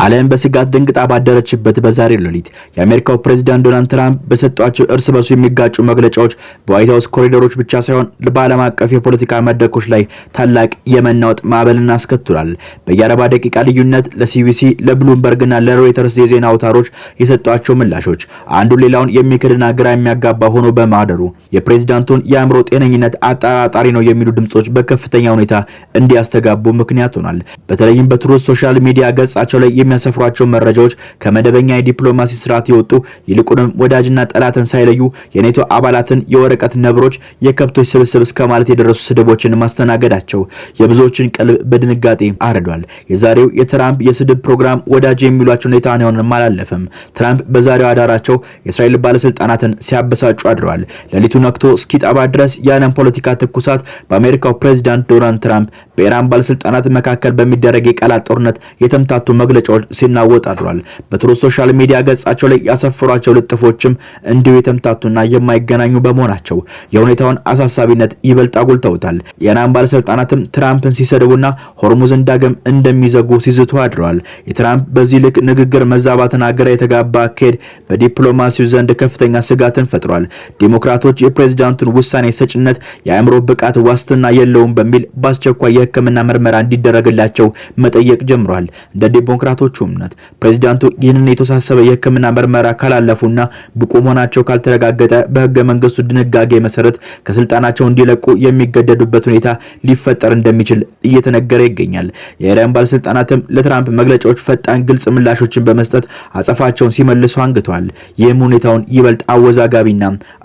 ዓለም በስጋት ድንግጣ ባደረችበት በዛሬው ሌሊት የአሜሪካው ፕሬዝዳንት ዶናልድ ትራምፕ በሰጧቸው እርስ በርሱ የሚጋጩ መግለጫዎች በዋይት ሃውስ ኮሪደሮች ብቻ ሳይሆን በዓለም አቀፍ የፖለቲካ መድረኮች ላይ ታላቅ የመናወጥ ማዕበልን አስከትሏል። በየ40 ደቂቃ ልዩነት ለሲቢሲ፣ ለብሉምበርግና ለሮይተርስ የዜና አውታሮች የሰጧቸው ምላሾች አንዱ ሌላውን የሚክድና ግራ የሚያጋባ ሆኖ በማደሩ የፕሬዝዳንቱን የአእምሮ ጤነኝነት አጠራጣሪ ነው የሚሉ ድምጾች በከፍተኛ ሁኔታ እንዲያስተጋቡ ምክንያት ሆኗል። በተለይም በትሩዝ ሶሻል ሚዲያ ገጻቸው ላይ የሚያሰፍሯቸው መረጃዎች ከመደበኛ የዲፕሎማሲ ስርዓት የወጡ ይልቁንም ወዳጅና ጠላትን ሳይለዩ የኔቶ አባላትን የወረቀት ነብሮች የከብቶች ስብስብ እስከ ማለት የደረሱ ስድቦችን ማስተናገዳቸው የብዙዎችን ቀልብ በድንጋጤ አርዷል። የዛሬው የትራምፕ የስድብ ፕሮግራም ወዳጅ የሚሏቸው ኔታንያሁን አላለፈም። ትራምፕ በዛሬው አዳራቸው የእስራኤል ባለስልጣናትን ሲያበሳጩ አድረዋል። ሌሊቱ ነክቶ እስኪጠባ ድረስ የዓለም ፖለቲካ ትኩሳት በአሜሪካው ፕሬዝዳንት ዶናልድ ትራምፕ በኢራን ባለስልጣናት መካከል በሚደረግ የቃላት ጦርነት የተምታቱ መግለጫዎች ሲናወጥ አድሯል። በትሩዝ ሶሻል ሚዲያ ገጻቸው ላይ ያሰፈሯቸው ልጥፎችም እንዲሁ የተምታቱና የማይገናኙ በመሆናቸው የሁኔታውን አሳሳቢነት ይበልጥ አጉልተውታል። የኢራን ባለስልጣናትም ትራምፕን ሲሰድቡና ሆርሙዝን ዳግም እንደሚዘጉ ሲዝቱ አድረዋል። የትራምፕ በዚህ ልክ ንግግር መዛባትና ግራ የተጋባ አካሄድ በዲፕሎማሲው ዘንድ ከፍተኛ ስጋትን ፈጥሯል። ዲሞክራቶች የፕሬዝዳንቱን ውሳኔ ሰጭነት የአእምሮ ብቃት ዋስትና የለውም በሚል በአስቸኳይ የሕክምና ምርመራ እንዲደረግላቸው መጠየቅ ጀምሯል። እንደ ዲሞክራቶቹ እምነት ፕሬዝዳንቱ ይህንን የተወሳሰበ የሕክምና ምርመራ ካላለፉና ብቁ መሆናቸው ካልተረጋገጠ በሕገ መንግስቱ ድንጋጌ መሰረት ከስልጣናቸው እንዲለቁ የሚገደዱበት ሁኔታ ሊፈጠር እንደሚችል እየተነገረ ይገኛል። የኢራን ባለስልጣናትም ለትራምፕ መግለጫዎች ፈጣን ግልጽ ምላሾችን በመስጠት አጸፋቸውን ሲመልሱ አንግቷል። ይህም ሁኔታውን ይበልጥ አወዛጋቢና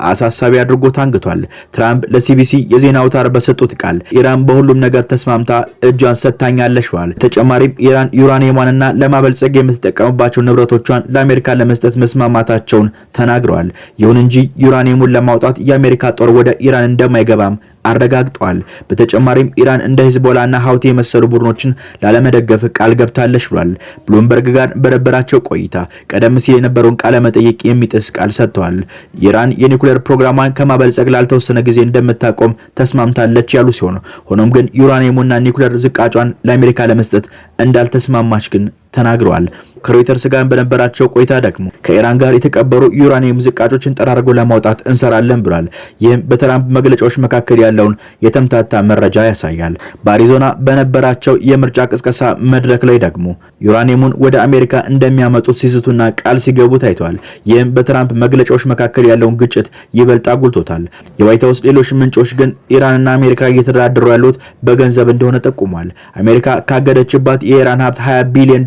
አሳሳቢ አድርጎት አንግቷል። ትራምፕ ለሲቢሲ የዜና አውታር በሰጡት ቃል ኢራን በሁሉም ነገር ተስማምታ እጇን ሰጥታኛለች ብለዋል። ተጨማሪም ኢራን ዩራኒየሟንና ለማበልጸግ የምትጠቀምባቸው ንብረቶቿን ለአሜሪካ ለመስጠት መስማማታቸውን ተናግረዋል። ይሁን እንጂ ዩራኒየሙን ለማውጣት የአሜሪካ ጦር ወደ ኢራን እንደማይገባም አረጋግጠዋል። በተጨማሪም ኢራን እንደ ሂዝቦላና ሀውቲ የመሰሉ ቡድኖችን ላለመደገፍ ቃል ገብታለች ብሏል። ብሉምበርግ ጋር በነበራቸው ቆይታ ቀደም ሲል የነበረውን ቃለ መጠይቅ የሚጥስ ቃል ሰጥተዋል። ኢራን የኒኩሌር ፕሮግራሟን ከማበልጸግ ላልተወሰነ ጊዜ እንደምታቆም ተስማምታለች ያሉ ሲሆን ሆኖም ግን ዩራኒየሙና ኒኩሌር ዝቃጯን ለአሜሪካ ለመስጠት እንዳልተስማማች ግን ተናግረዋል። ከሮይተርስ ጋር በነበራቸው ቆይታ ደግሞ ከኢራን ጋር የተቀበሩ ዩራኒየም ዝቃጮችን ጠራርጎ ለማውጣት እንሰራለን ብሏል። ይህም በትራምፕ መግለጫዎች መካከል ያለውን የተምታታ መረጃ ያሳያል። በአሪዞና በነበራቸው የምርጫ ቅስቀሳ መድረክ ላይ ደግሞ ዩራኒየሙን ወደ አሜሪካ እንደሚያመጡት ሲዝቱና ቃል ሲገቡ ታይቷል። ይህም በትራምፕ መግለጫዎች መካከል ያለውን ግጭት ይበልጥ አጉልቶታል። የዋይት ሃውስ ሌሎች ምንጮች ግን ኢራንና አሜሪካ እየተደራደሩ ያሉት በገንዘብ እንደሆነ ጠቁሟል። አሜሪካ ካገደችባት የኢራን ሀብት $20 ቢሊዮን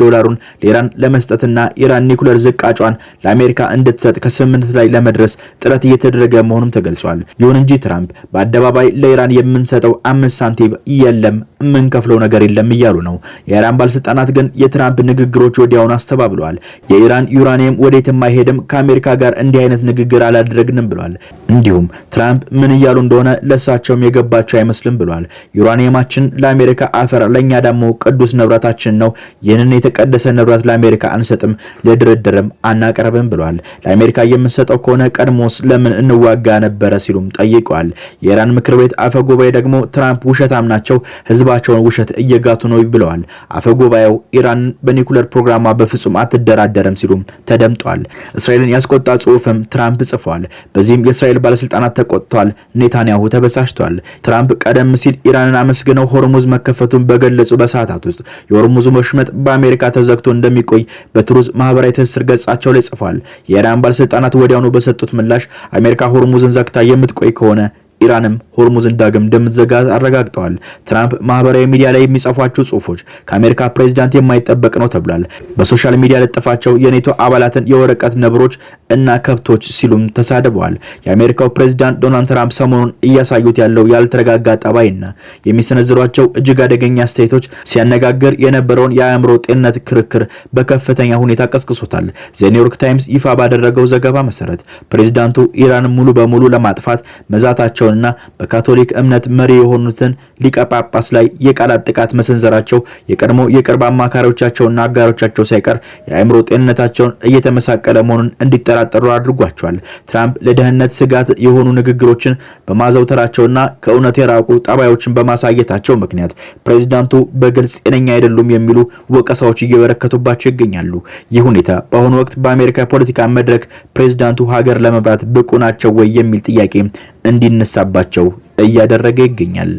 ለኢራን ለመስጠትና ኢራን ኒኩሌር ዝቃጯን ለአሜሪካ እንድትሰጥ ከስምምነት ላይ ለመድረስ ጥረት እየተደረገ መሆኑም ተገልጿል። ይሁን እንጂ ትራምፕ በአደባባይ ለኢራን የምንሰጠው 5 ሳንቲም የለም፣ የምንከፍለው ነገር የለም እያሉ ነው። የኢራን ባለስልጣናት ግን የትራምፕ ንግግሮች ወዲያውኑ አስተባብለዋል። የኢራን ዩራኒየም ወዴትም አይሄድም፣ ከአሜሪካ ጋር እንዲህ አይነት ንግግር አላደረግንም ብሏል። እንዲሁም ትራምፕ ምን እያሉ እንደሆነ ለሳቸውም የገባቸው አይመስልም ብሏል። ዩራኒየማችን ለአሜሪካ አፈር፣ ለኛ ደግሞ ቅዱስ ንብረታችን ነው። ይህንን የተቀደሰ ንብረት ለአሜሪካ አንሰጥም፣ ለድርድርም አናቀርብም ብሏል። ለአሜሪካ የምንሰጠው ከሆነ ቀድሞስ ለምን እንዋጋ ነበረ ሲሉም ጠይቀዋል። የኢራን ምክር ቤት አፈ ጉባኤ ደግሞ ትራምፕ ውሸታም ናቸው፣ ህዝባቸውን ውሸት እየጋቱ ነው ብለዋል። አፈ ጉባኤው ኢራን በኒኩሌር ፕሮግራሟ በፍጹም አትደራደርም ሲሉም ተደምጧል። እስራኤልን ያስቆጣ ጽሑፍም ትራምፕ ጽፏል። በዚህም የእስራኤል ባለስልጣናት ተቆጥተዋል። ኔታንያሁ ተበሳጭቷል። ትራምፕ ቀደም ሲል ኢራንን አመስግነው ሆርሙዝ መከፈቱን በገለጹ በሰዓታት ውስጥ የሆርሙዝ ወሽመጥ በአሜሪካ ተዘግቶ እንደሚቆይ በትሩዝ ማህበራዊ ትስስር ገጻቸው ላይ ጽፏል። የኢራን ባለስልጣናት ወዲያውኑ በሰጡት ምላሽ አሜሪካ ሆርሙዝን ዘግታ የምትቆይ ከሆነ ኢራንም ሆርሙዝን ዳግም እንደምትዘጋ አረጋግጠዋል። ትራምፕ ማህበራዊ ሚዲያ ላይ የሚጻፏቸው ጽሁፎች ከአሜሪካ ፕሬዝዳንት የማይጠበቅ ነው ተብሏል። በሶሻል ሚዲያ ለጥፋቸው የኔቶ አባላትን የወረቀት ነብሮች እና ከብቶች ሲሉም ተሳድበዋል። የአሜሪካው ፕሬዝዳንት ዶናልድ ትራምፕ ሰሞኑን እያሳዩት ያለው ያልተረጋጋ ጠባይና የሚሰነዝሯቸው እጅግ አደገኛ አስተያየቶች ሲያነጋግር የነበረውን የአእምሮ ጤንነት ክርክር በከፍተኛ ሁኔታ ቀስቅሶታል። ዘ ኒውዮርክ ታይምስ ይፋ ባደረገው ዘገባ መሰረት ፕሬዝዳንቱ ኢራንን ሙሉ በሙሉ ለማጥፋት መዛታቸው መሆናቸውንና በካቶሊክ እምነት መሪ የሆኑትን ሊቀ ጳጳስ ላይ የቃላት ጥቃት መሰንዘራቸው የቀድሞ የቅርብ አማካሪዎቻቸውና አጋሮቻቸው ሳይቀር የአእምሮ ጤንነታቸውን እየተመሳቀለ መሆኑን እንዲጠራጠሩ አድርጓቸዋል። ትራምፕ ለደህንነት ስጋት የሆኑ ንግግሮችን በማዘውተራቸውና ከእውነት የራቁ ጠባዮችን በማሳየታቸው ምክንያት ፕሬዝዳንቱ በግልጽ ጤነኛ አይደሉም የሚሉ ወቀሳዎች እየበረከቱባቸው ይገኛሉ። ይህ ሁኔታ በአሁኑ ወቅት በአሜሪካ ፖለቲካ መድረክ ፕሬዝዳንቱ ሀገር ለመምራት ብቁ ናቸው ወይ የሚል ጥያቄ እንዲነሳባቸው እያደረገ ይገኛል።